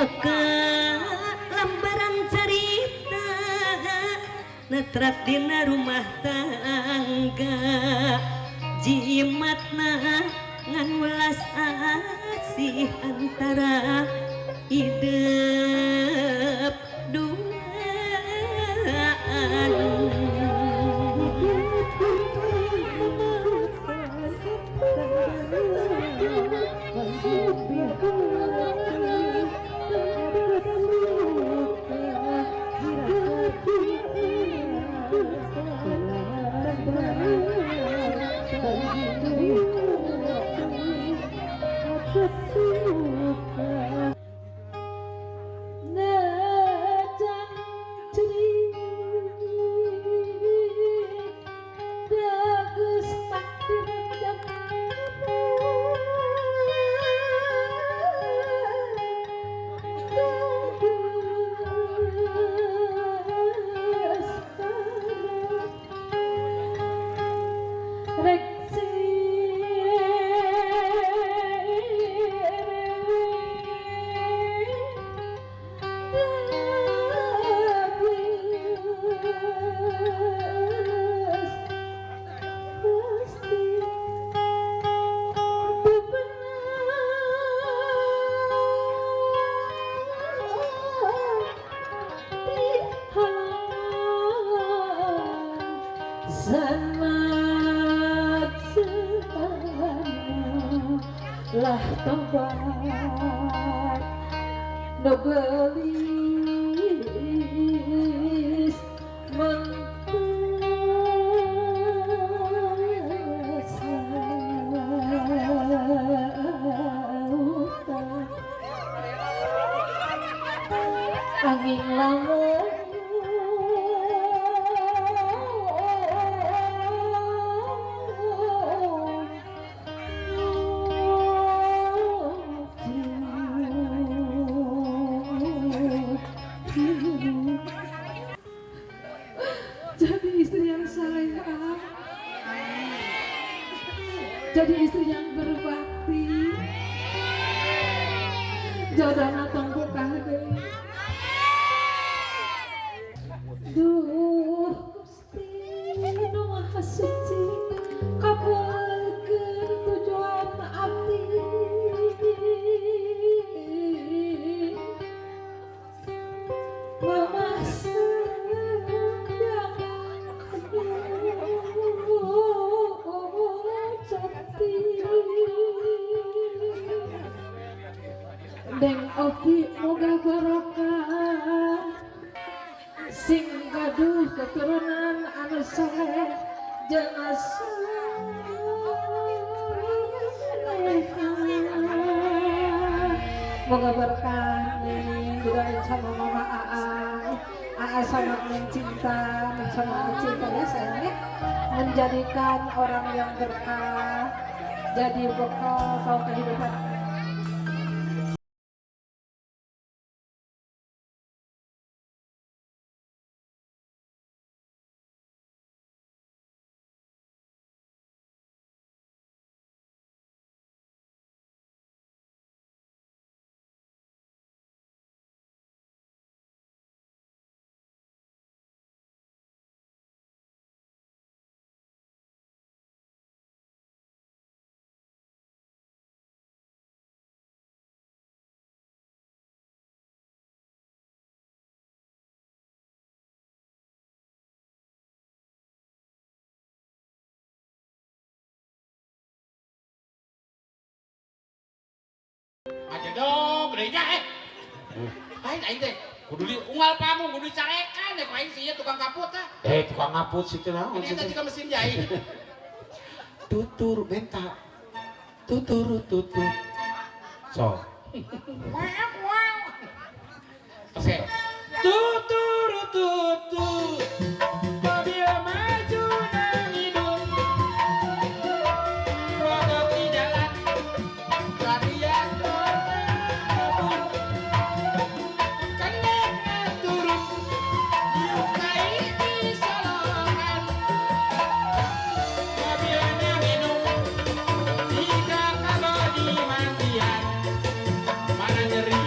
ke lembaran cerita netrat dina rumah tangga jimatna ngan welas asih antara hidup duaan. Lah tobat nogelis mentesa angin lamun jadi istri yang berbakti jodohna tong buka deui duh Gusti nu Maha Suci kabulkeun tujuan abdi Deng oki moga barokah sing gaduh keturunan anu saleh jeung moga berkah nih doain sama mama Aa sama Neng Cinta sama Cinta ya sayang ya menjadikan orang yang berkah jadi bekal kalau kehidupan. Aja dong, gedenya lain aing teh kudu di unggal pamung kudu dicarekan ya ku aing sih tukang kaput tah. Tukang ngaput situ naon? Ini teh juga mesin jahit. Tutur benta. Tutur. So. Oke. Tutur. Mobil maju dan hidup. Rodok di jalan. Radiator kabur. Kendeknya turun. Diukai di solokan. Mobilnya minum. Tiga kalau di mandian. Mana nyeri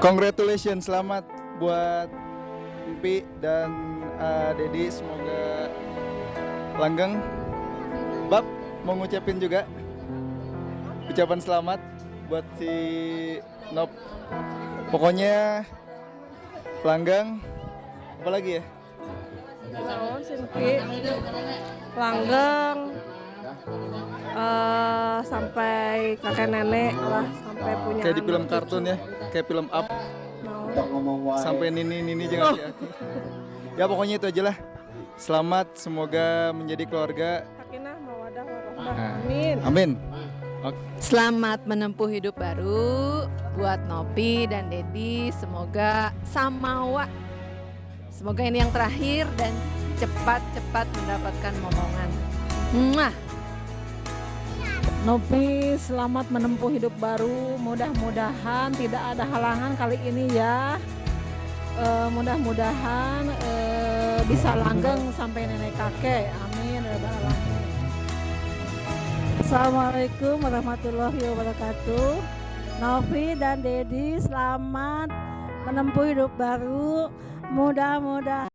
Congratulations, selamat buat Empi dan Dedi, semoga langgeng. Bab mau ngucapin juga ucapan selamat buat si Nop. Pokoknya langgeng, apa lagi ya? Naon Simpi langgeng sampai kakek nenek lah, sampai punya Kayak di anak. film kartun ya, kayak film Up. Naon. Sampai nini jangan ya. Ya pokoknya itu aja lah. Selamat, semoga menjadi keluarga. Sakinah mawadah warahmah. Nah, Amin. Amin. Oke. Selamat menempuh hidup baru buat Nopi dan Dedi. Semoga samawa. Semoga ini yang terakhir dan cepat-cepat mendapatkan momongan. Mwah. Nopi selamat menempuh hidup baru. Mudah-mudahan tidak ada halangan kali ini ya. Mudah-mudahan bisa langgeng sampai nenek kakek. Amin ya rabbal alamin. Assalamualaikum warahmatullahi wabarakatuh. Novi dan Dedi selamat menempuh hidup baru. Mudah-mudahan